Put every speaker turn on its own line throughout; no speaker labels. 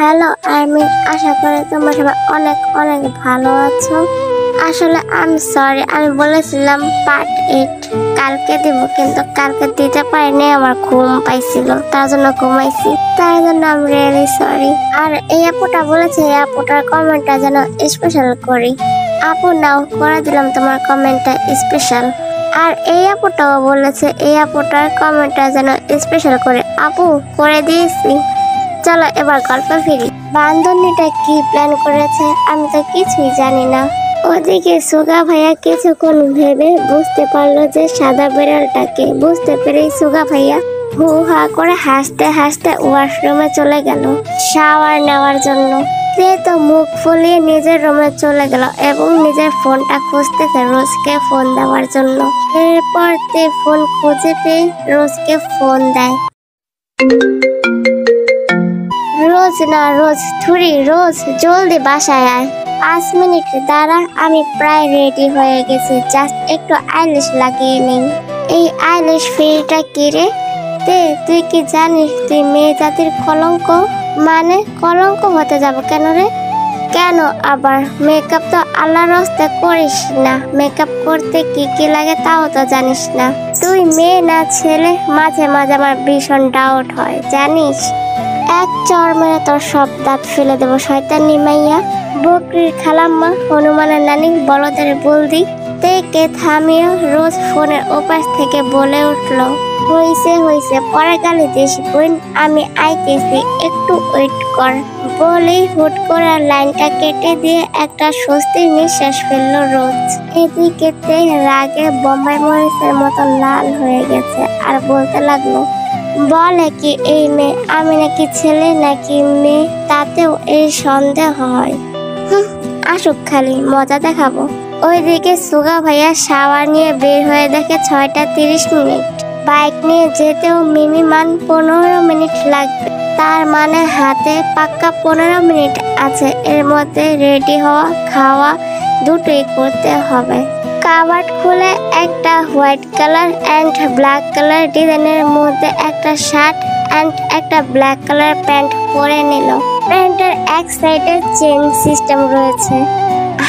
Hello আমি আশা করি তোমরা সবাই অনেক অনেক ভালো আছো। আসলে আমি সরি, আমি বলেছিলাম পার্ট 8 কালকে দিব, কিন্তু কালকে দিতে পারিনি, আমার ঘুম পাইছিল, তার জন্য ঘুমাইছি, তার জন্য আমি রিয়েলি সরি। আর এই আপুটা বলেছে এই আপুটার কমেন্টটা যেন স্পেশাল করি। আপু নাও করে দিলাম তোমার কমেন্টটা স্পেশাল। আর এই আপুটাও বলেছে এই আপুটার কমেন্টটা যেন স্পেশাল করে, আপু করে দিয়েছি। চলো এবার গল্প ফিরি। বান্ধবীটা কি প্ল্যান করেছে আমি তো কিছুই জানি না। ওদিকে সুগা ভাইয়া কিছুক্ষণ ভেবে বুঝতে পারলো যে সাদা বিড়ালটাকে। বুঝতে পেরেই সুগা ভাইয়া হু হা করে হাসতে হাসতে ওয়াশরুমে চলে গেল শাওয়ার নেওয়ার জন্য। সে তো মুখ ফুলিয়ে নিজের রুমে চলে গেল এবং নিজের ফোনটা খুঁজতেছে রোজকে ফোন দেওয়ার জন্য। এরপর তে ফোন খুঁজে পেয়ে রোজকে ফোন দেয়। রোজ না রোজ, থুরি রোজ জলদি বাসায় আয়। 5 মিনিট দাঁড়া, আমি প্রায় রেডি হয়ে গেছি, জাস্ট একটু আইলিশ লাগিয়ে নেই। এই আইলিশ ফিলটা কি রে? তুই কি জানিস তুই মেয়ে জাতির কলঙ্ক? মানে কলঙ্ক হতে যাব কেন রে? কেন আবার? মেকআপ তো আল্লাহর রাস্তে করিস না, মেকআপ করতে কি কি লাগে তাও তো জানিস না। তুই মেয়ে না ছেলে? মাঝে মাঝে আমার ভীষণ ডাউট হয় জানিস। এক চর মেরে তোর সব দাঁত ফেলে দেবো শয়তানি মাইয়া। বকরির খালাম্মা, হনুমানের নানি, বলদের বলদি। কে থামিয়ে রোজ ফোনের ওপাশ থেকে বলে উঠল, হইছে পরে গালি দিস বোন, আমি আইতেছি, একটু ওয়েট কর। বলেই হুট করে লাইনটা কেটে দিয়ে একটা স্বস্তির নিঃশ্বাস ফেললো রোজ। এদিকে রাগে বোম্বাই মরিচের মতো লাল হয়ে গেছে আর বলতে লাগলো, বলে কি এই মেয়ে, আমি নাকি ছেলে নাকি মেয়ে তাতেও এই সন্দেহ হয়। আসুক খালি মজা দেখাবো। ওইদিকে সুগা ভাইয়া শাওয়ার নিয়ে বের হয়ে দেখে 6টা 30 মিনিট। বাইক নিয়ে যেতেও মিনিমাম 15 মিনিট লাগবে। তার মানে হাতে পাক্কা 15 মিনিট আছে। এর মধ্যে রেডি হওয়া খাওয়া দুটোই করতে হবে। কাবার্ড খুলে একটা white colour and black colour ডিজাইনের মধ্যে একটা শার্ট অ্যান্ড একটা ব্ল্যাক কালার প্যান্ট পরে নিল। প্যান্টের এক সাইডে চেন সিস্টেম রয়েছে।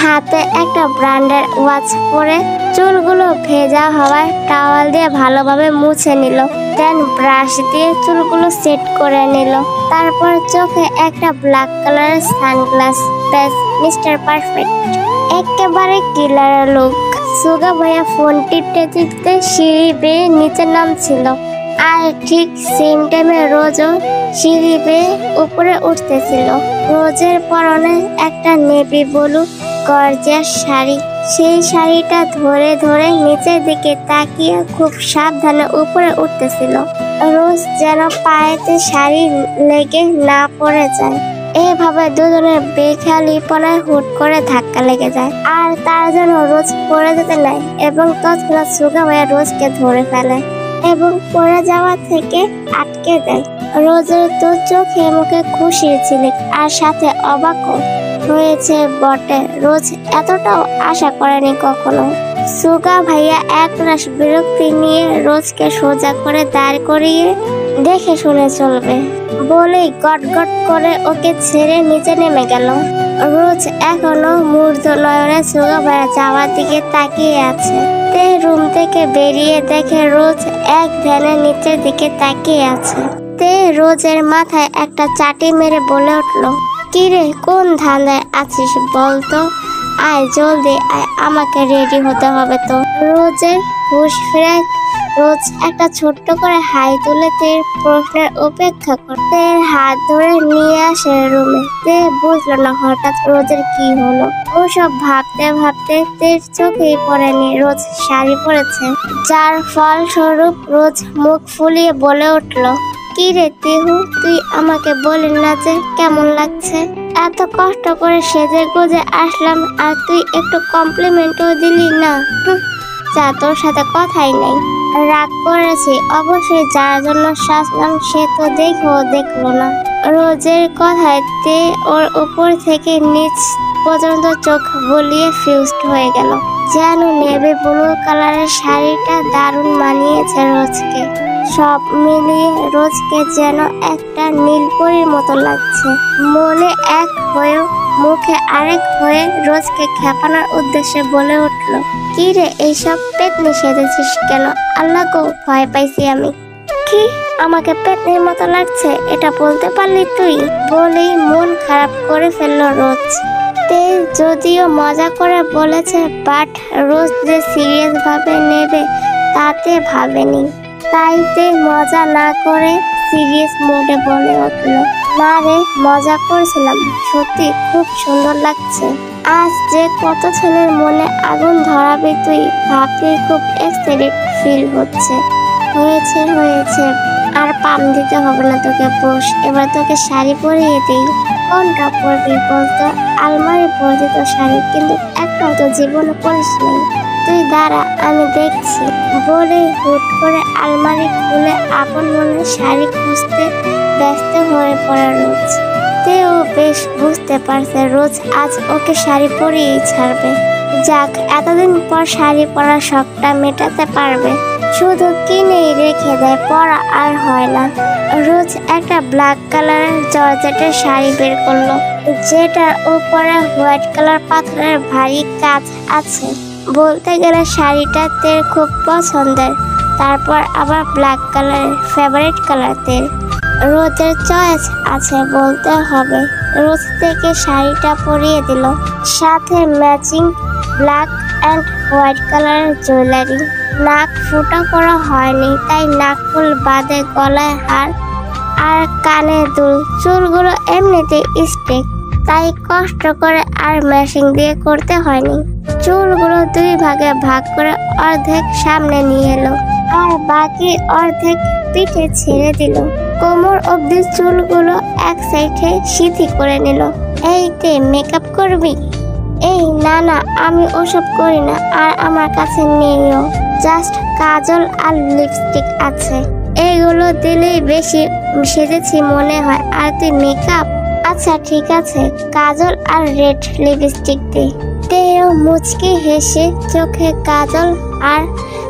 হাতে একটা ব্র্যান্ডের ওয়াচ পরে চুলগুলো ভেজা হওয়ায় টাওয়াল দিয়ে ভালোভাবে মুছে নিল। দেন ব্রাশ দিয়ে চুলগুলো সেট করে নিল। তারপর চোখে একটা ব্ল্যাক কালারের সানগ্লাস। ব্যাস মিস্টার পারফেক্ট, একেবারে কিলার লুক। সুগা ভাইয়া ফোন টিপতে সিঁড়ি বেয়ে নিচে নামছিল। আর ঠিক সেম টাইমে রোজও সিঁড়ি বেয়ে উপরে উঠতেছিল। রোজের পরনে একটা নেভি ব্লু গর্জিয়াস শাড়ি। সেই শাড়িটা ধরে ধরে নিচের দিকে তাকিয়ে খুব সাবধানে উপরে উঠতেছিল, রোজ যেন পায়েতে শাড়ি লেগে না পড়ে যায়। এভাবে দুজনের বেখেয়ালিপনায় হুট করে ধাক্কা লেগে যায় আর তার জন্য রোজ পড়ে যেতে নেয় এবং তৎক্ষণাৎ সুগা ভাইয়া রোজকে ধরে ফেলে এবং পড়ে যাওয়া থেকে আটকে দেয়। রোজের তো চোখে মুখে খুশির ঝিলিক আর সাথে অবাকও হয়েছে বটে। রোজ এতটাও আশা করেনি কখনো। সুগা ভাইয়া একরাশ বিরক্তি নিয়ে রোজকে সোজা করে দাঁড় করিয়ে দেখে শুনে চলবে বলেই গট গট করে ওকে ছেড়ে নিচে নেমে গেল। রোজ এখনো মূর্ধ নয়নে সুগা ভাইয়া যাওয়ার দিকে তাকিয়ে আছে। রুম থেকে বেরিয়ে দেখে রোজ এক ধ্যানে নিচের দিকে তাকিয়ে আছে। রোজের মাথায় একটা চাটি মেরে বলে উঠলো, কিরে কোন ধান্দায় আছিস বলতো? আয় জলদি আয়, আমাকে রেডি হতে হবে তো। রোজের হুঁশ ফেরায় রোজ একটা ছোট্ট করে হাই তুলে প্রশ্নের অপেক্ষা করতে হাত ধরে নিয়ে আসে রুমে। বুঝলো না হঠাৎ রোজের কি হলো। ওসব ভাবতে ভাবতে চোখেই পড়েনি রোজ শাড়ি পরেছে, যার ফলস্বরূপ রোজ মুখ ফুলিয়ে বলে উঠলো, কি রে তিহু, তুই আমাকে বলি না যে কেমন লাগছে? এত কষ্ট করে সেজে গুজে আসলাম আর তুই একটু কমপ্লিমেন্টও দিলি না। যা, তোর সাথে কথাই নেই। রাগ করেছি অবশ্যই, যার জন্য সাজলাম সে তো দেখলো না। রোজের কথায় ওর উপর থেকে নিচ পর্যন্ত চোখ বুলিয়ে ফিউজড হয়ে গেল। যেন নেভি ব্লু কালারের শাড়িটা দারুণ মানিয়েছে রোজকে। সব মিলিয়ে রোজকে যেন একটা নীলপরীর মতো লাগছে। মনে এক হয়েও মুখে আরেক হয়ে রোজকে খেপানোর উদ্দেশ্যে বলে উঠল, কি রে এইসব পেতনি সেজেছিস কেন? আল্লাহ গো, ভয় পাইছি আমি। কি আমাকে পেতনির মতো লাগছে এটা বলতে পারলি তুই? বলেই মন খারাপ করে ফেললো রোজ। তে যদিও মজা করে বলেছে, বাট রোজ যে সিরিয়াস ভাবে নেবে তাতে ভাবেনি। তাই তে মজা না করে সিরিয়াস মোডে বলে উঠল, না রে, মজা করছিলাম, সত্যি খুব সুন্দর লাগছে। আজ যে কত ছেলের মনে আগুন ধরাবে তুই ভাবতেই খুব এক্সাইটেড ফিল হচ্ছে। হয়েছে হয়েছে, আর পাম দিতে হবে না তোকে, বস, এবার তোকে শাড়ি পরিয়ে দিই। কোনটা পরবি বলতো? আলমারি ভর্তি তো শাড়ি, কিন্তু একটাও তো জীবনে পরিস নেই। তুই দাঁড়া, আমি দেখছি। বলে হুট করে আলমারি খুলে আপন মনে শাড়ি খুঁজতে ব্যস্ত হয়ে পড়ে রোজ। তেও বেশ বুঝতে পারছে রোজ আজ ওকে শাড়ি পরিয়েই ছাড়বে। যাক, এতদিন পর শাড়ি পরার শখটা মেটাতে পারবে। শুধু কিনেই রেখে দেয়, পরা আর হয় না। রোজ একটা ব্ল্যাক কালারের জর্জেটের শাড়ি বের করলো, যেটার উপরে হোয়াইট কালার পাথরের ভারী কাজ আছে। বলতে গেলে শাড়িটা তের খুব পছন্দের, তারপর আবার ব্ল্যাক কালারের ফেভারিট কালার তের। রোজের চয়েস আছে বলতে হবে। রোজ থেকে শাড়িটা পরিয়ে দিল, সাথে ম্যাচিং ব্ল্যাক অ্যান্ড হোয়াইট কালারের জুয়েলারি। নাক ফুটা করা হয়নি, তাই নাক ফুল বাদে গলায় হার আর কানে দুল। চুলগুলো এমনিতে স্টেক, তাই কষ্ট করে আর ম্যাচিং দিয়ে করতে হয়নি। চুলগুলো দুই ভাগে ভাগ করে অর্ধেক সামনে নিয়ে এলো আর বাকি অর্ধেক পিঠে ছেড়ে দিল। কোমর অবধি চুলগুলো এক সাইডে সিথি করে নিল। এইতে মেকআপ করবি? এই না না, আমি ওসব করি না, আর আমার কাছে নেইও। জাস্ট কাজল আর লিপস্টিক আছে, এগুলো দিলেই বেশি সেজেছি মনে হয়। আর তুই মেকআপ? আচ্ছা ঠিক আছে, কাজল আর রেড লিপস্টিক দে। তেও মুচকি হেসে চোখে কাজল আর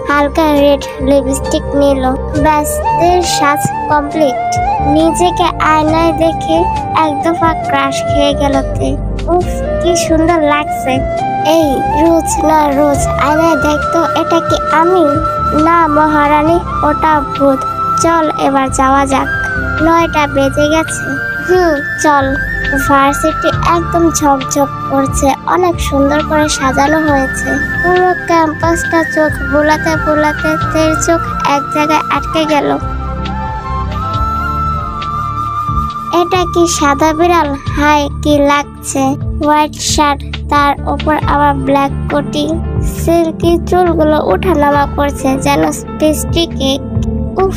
হালকা রেড লিপস্টিক নিল। ব্যাস, তের সাজ কমপ্লিট। নিজেকে আয়নায় দেখে এক দফা ক্রাশ খেয়ে গেল তে। উফ, কি সুন্দর লাগছে। এই রোজ, না রোজ, আয়নায় দেখতো, এটা কি আমি? না মহারানী, ওটা ভূত। চল এবার যাওয়া যাক, 9টা বেজে গেছে। চল। ভার্সিটি একদম ঝকঝক করছে, অনেক সুন্দর করে সাজানো হয়েছে। পুরো ক্যাম্পাসটা চোখ বোলাতে বোলাতে তের চোখ এক জায়গায় আটকে গেল। এটা কি সাদা বিড়াল? হাই, কি লাগছে। হোয়াইট শার্ট, তার উপর আবার ব্ল্যাক কোটি। সিল্কি চুলগুলো ওঠানামা করছে যেন পেস্ট্রি কেক। উফ,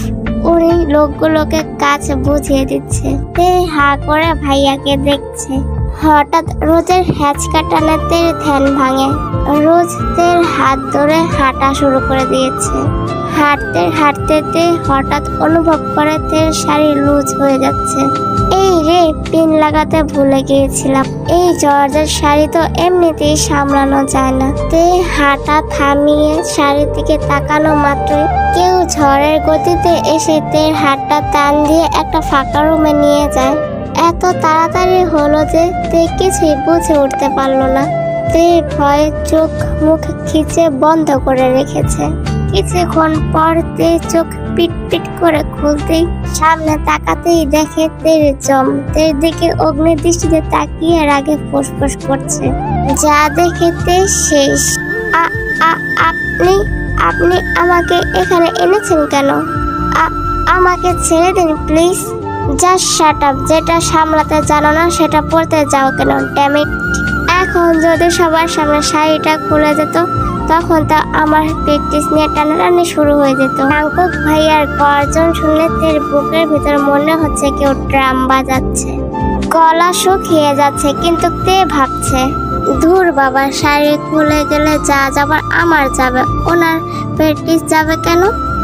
উনি লোকগুলোকে কাজ বুঝিয়ে দিচ্ছে। তে হা করে ভাইয়াকে দেখছে। হঠাৎ রোজের হ্যাচকা টানে তের ধ্যান ভাঙে। রোজ তের হাত ধরে হাঁটা শুরু করে দিয়েছে। হাঁটতে হাঁটতে তে হঠাৎ অনুভব করে তের শাড়ি লুজ হয়ে যাচ্ছে। এই রে, পিন লাগাতে ভুলে গিয়েছিলাম। এই জর্জের শাড়ি তো এমনিতেই সামলানো যায় না। তে হাঁটা থামিয়ে শাড়ির দিকে তাকানো মাত্রই কেউ ঝড়ের গতিতে এসে তের হাতটা টান দিয়ে একটা ফাঁকা রুমে নিয়ে যায়। এত তাড়াতাড়ি হলো যে তে কিছুই বুঝে উঠতে পারলো না। তে ভয়ে চোখ মুখ খিচে বন্ধ করে রেখেছে। কিছুক্ষণ পর তে চোখ পিট পিট করে খুলতেই সামনে তাকাতেই দেখে তের জম তের দিকে অগ্নি দৃষ্টিতে তাকিয়ে রাগে ফুসফুস করছে। যা দেখে তে শেষ। আপনি আপনি আমাকে এখানে এনেছেন কেন? আমাকে ছেড়ে দিন প্লিজ। Just shut up. যেটা সামলাতে জানো না সেটা পড়তে যাও কেন? Damn it. এখন যদি সবার সামনে শাড়িটা খুলে যেত তখন তো আমার প্র্যাকটিস নিয়ে টানাটানি শুরু হয়ে যেত। আঙ্কুক ভাইয়ার গর্জন শুনলে তের বুকের ভিতর মনে হচ্ছে কেউ ড্রাম বাজাচ্ছে। গলা শুকিয়ে যাচ্ছে, কিন্তু তে ভাবছে, ধুর বাবা, শাড়ি খুলে গেলে যা যাবার আমার যাবে, ওনার প্র্যাকটিস যাবে কেন?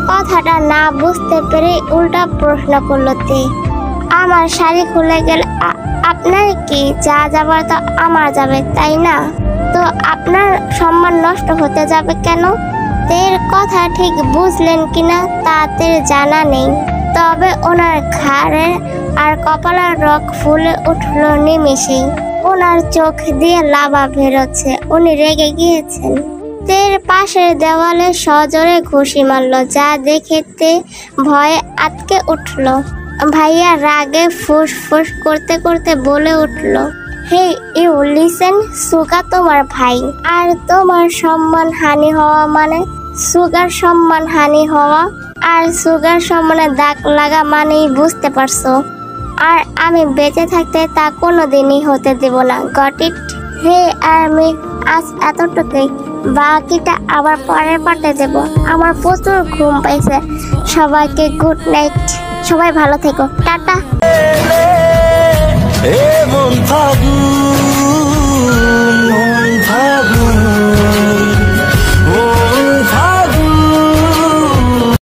কথাটা না বুঝতে পেরে উল্টা প্রশ্ন করলো তে। আমার শাড়ি খুলে গেলে আপনার কি? যা যাবার তো আমার যাবে, তাই না? তো আপনার সম্মান নষ্ট হতে যাবে কেন? তের কথা ঠিক বুঝলেন কিনা তাদের জানা নেই। তবে ওনার ঘাড়ে আর কপালের রগ ফুলে উঠলো নিমেষেই। ওনার চোখ দিয়ে লাভা বেরোচ্ছে, উনি রেগে গিয়েছেন। তের পাশের দেওয়ালে সজোরে ঘুষি মারলো, যা দেখতে ভয়ে আটকে উঠলো। ভাইয়া রাগে ফুস ফুস করতে করতে বলে উঠলো, হে ইউ লিসেন, সুগা তোমার ভাই, আর তোমার সম্মান হানি হওয়া মানে সুগার সম্মান হানি হওয়া, আর সুগার সম্মানে দাগ লাগা মানেই বুঝতে পারছো। আর আমি বেঁচে থাকতে তা কোনোদিনই হতে দেব না। Got it? হে আর্মি, আজ এতটুকুই, বাকিটা আবার পরের পার্টে দেব। আমার প্রচুর ঘুম পাইছে। সবাইকে গুড নাইট, সবাই ভালো থেকো, টাটা।